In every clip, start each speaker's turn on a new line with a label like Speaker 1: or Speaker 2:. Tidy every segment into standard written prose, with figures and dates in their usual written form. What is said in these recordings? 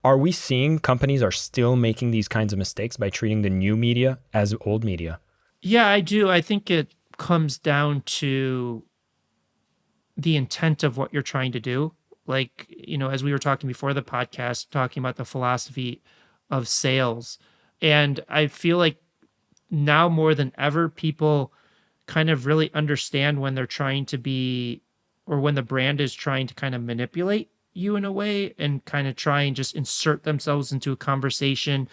Speaker 1: Are we seeing companies are still making these kinds of mistakes by treating the new media as old media?
Speaker 2: Yeah, I do. I think it comes down to the intent of what you're trying to do. Like, as we were talking before the podcast, talking about the philosophy of sales. And I feel like now more than ever, people kind of really understand when they're trying to be, or when the brand is trying to kind of manipulate you in a way and kind of try and just insert themselves into a conversation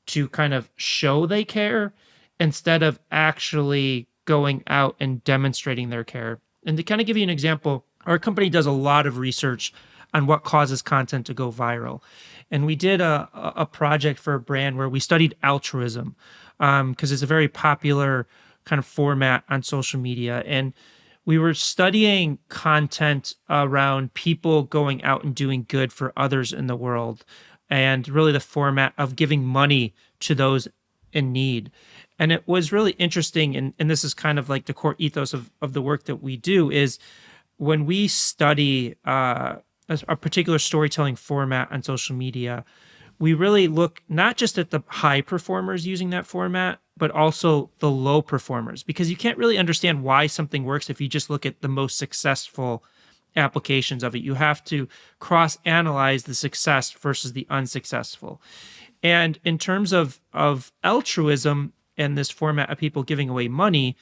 Speaker 2: to kind of show they care instead of actually going out and demonstrating their care. And to kind of give you an example, our company does a lot of research on what causes content to go viral. And we did a project for a brand where we studied altruism because it's a very popular kind of format on social media. And we were studying content around people going out and doing good for others in the world, and really the format of giving money to those in need. And it was really interesting. And this is kind of like the core ethos of the work that we do is when we study a particular storytelling format on social media, we really look not just at the high performers using that format, but also the low performers, because you can't really understand why something works if you just look at the most successful applications of it. You have to cross analyze the success versus the unsuccessful. And in terms of altruism and this format of people giving away money,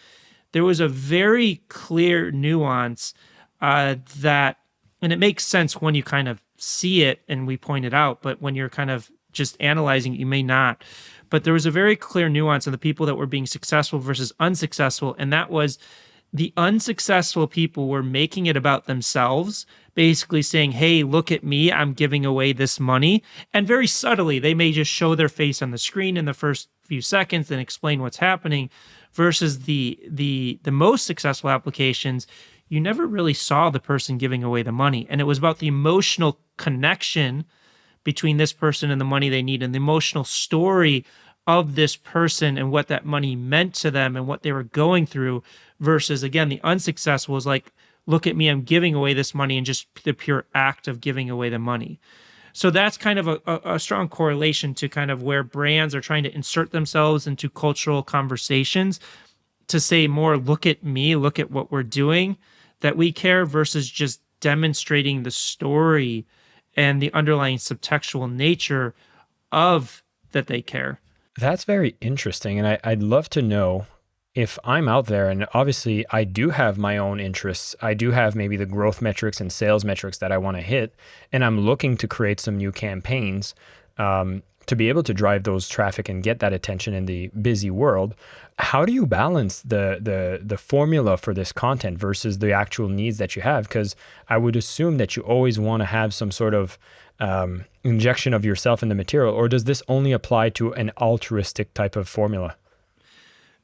Speaker 2: there was a very clear nuance that, and it makes sense when you kind of see it and we point it out, but when you're kind of just analyzing it, you may not. But there was a very clear nuance in the people that were being successful versus unsuccessful, and that was the unsuccessful people were making it about themselves, basically saying, hey, look at me, I'm giving away this money. And very subtly, they may just show their face on the screen in the first few seconds and explain what's happening, versus the most successful applications, you never really saw the person giving away the money. And it was about the emotional connection between this person and the money they need, and the emotional story of this person and what that money meant to them and what they were going through, versus, again, the unsuccessful is like, look at me, I'm giving away this money, and just the pure act of giving away the money. So that's kind of a strong correlation to kind of where brands are trying to insert themselves into cultural conversations to say more, look at me, look at what we're doing, that we care, versus just demonstrating the story and the underlying subtextual nature of that they care.
Speaker 1: That's very interesting. And I'd love to know if I'm out there, and obviously I do have my own interests. I do have maybe the growth metrics and sales metrics that I want to hit, and I'm looking to create some new campaigns to be able to drive those traffic and get that attention in the busy world. How do you balance the formula for this content versus the actual needs that you have? Because I would assume that you always want to have some sort of injection of yourself in the material, or does this only apply to an altruistic type of formula?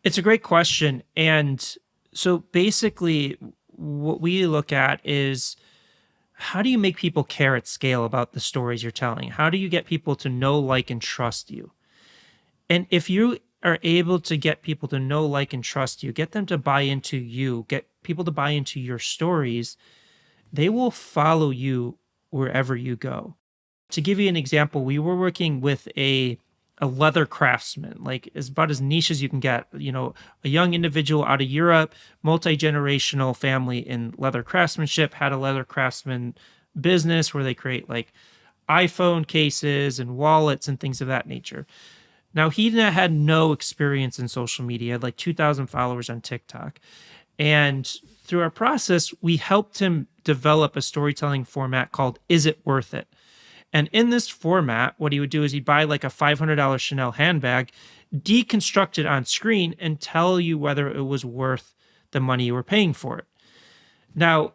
Speaker 2: It's a great question. And so basically, what we look at is, how do you make people care at scale about the stories you're telling? How do you get people to know, like, and trust you? And if you are able to get people to know, like, and trust you, get them to buy into you, get people to buy into your stories, they will follow you wherever you go. To give you an example, we were working with a leather craftsman, like is about as niche as you can get, a young individual out of Europe, multi-generational family in leather craftsmanship, had a leather craftsman business where they create like iPhone cases and wallets and things of that nature. Now, he had no experience in social media, had like 2,000 followers on TikTok. And through our process, we helped him develop a storytelling format called Is It Worth It? And in this format, what he would do is he'd buy like a $500 Chanel handbag, deconstruct it on screen, and tell you whether it was worth the money you were paying for it. Now,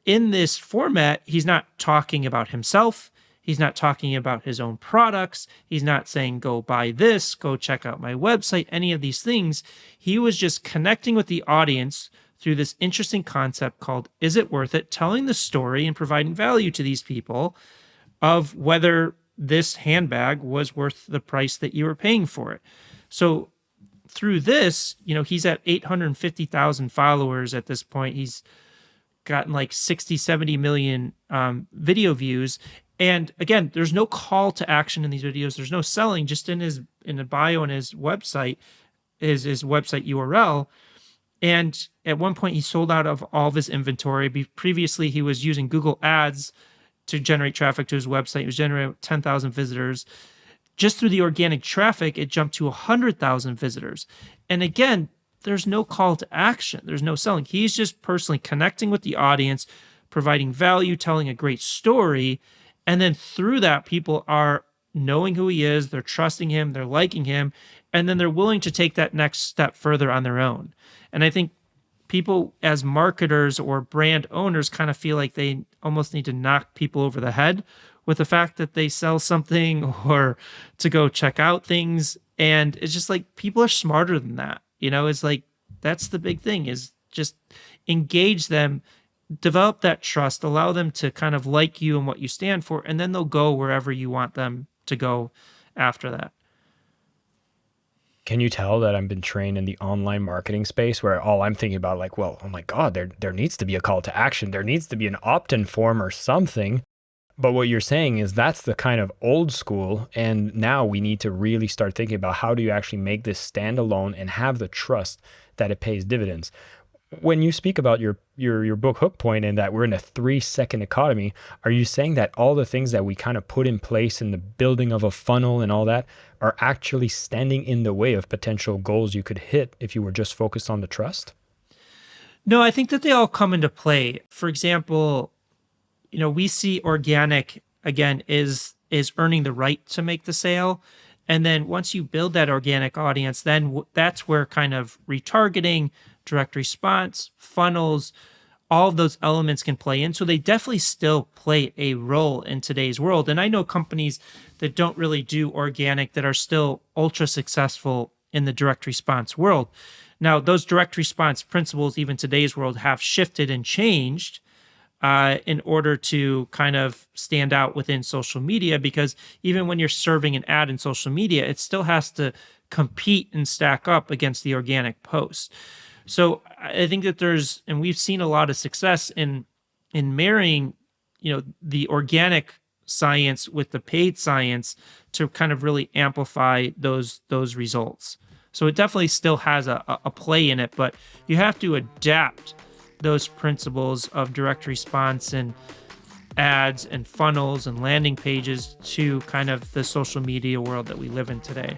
Speaker 2: in this format, he's not talking about himself. He's not talking about his own products. He's not saying, go buy this, go check out my website, any of these things. He was just connecting with the audience through this interesting concept called Is It Worth It? Telling the story and providing value to these people of whether this handbag was worth the price that you were paying for it. So through this, he's at 850,000 followers at this point. He's gotten like 60, 70 million video views. And again, there's no call to action in these videos. There's no selling. Just in the bio on his website, his website URL. And at one point, he sold out of all of his inventory. Previously, he was using Google Ads to generate traffic to his website. He was generating 10,000 visitors. Just through the organic traffic, it jumped to 100,000 visitors. And again, there's no call to action. There's no selling. He's just personally connecting with the audience, providing value, telling a great story. And then through that, people are knowing who he is, they're trusting him, they're liking him, and then they're willing to take that next step further on their own. And I think people as marketers or brand owners kind of feel like they almost need to knock people over the head with the fact that they sell something or to go check out things. And it's just like people are smarter than that. It's like that's the big thing is just engage them, develop that trust, allow them to kind of like you and what you stand for, and then they'll go wherever you want them to go after that.
Speaker 1: Can you tell that I've been trained in the online marketing space where all I'm thinking about, like, well, oh my God, there needs to be a call to action. There needs to be an opt-in form or something. But what you're saying is that's the kind of old school. And now we need to really start thinking about how do you actually make this stand alone and have the trust that it pays dividends. When you speak about your book hook point and that we're in a 3-second economy, are you saying that all the things that we kind of put in place in the building of a funnel and all that are actually standing in the way of potential goals you could hit if you were just focused on the trust?
Speaker 2: No, I think that they all come into play. For example, we see organic again is earning the right to make the sale. And then once you build that organic audience, then that's where kind of retargeting, direct response, funnels, all of those elements can play in. So they definitely still play a role in today's world. And I know companies that don't really do organic that are still ultra successful in the direct response world. Now, those direct response principles, even today's world, have shifted and changed in order to kind of stand out within social media, because even when you're serving an ad in social media, it still has to compete and stack up against the organic posts. So I think that and we've seen a lot of success in marrying, the organic science with the paid science to kind of really amplify those results. So it definitely still has a play in it, but you have to adapt those principles of direct response and ads and funnels and landing pages to kind of the social media world that we live in today.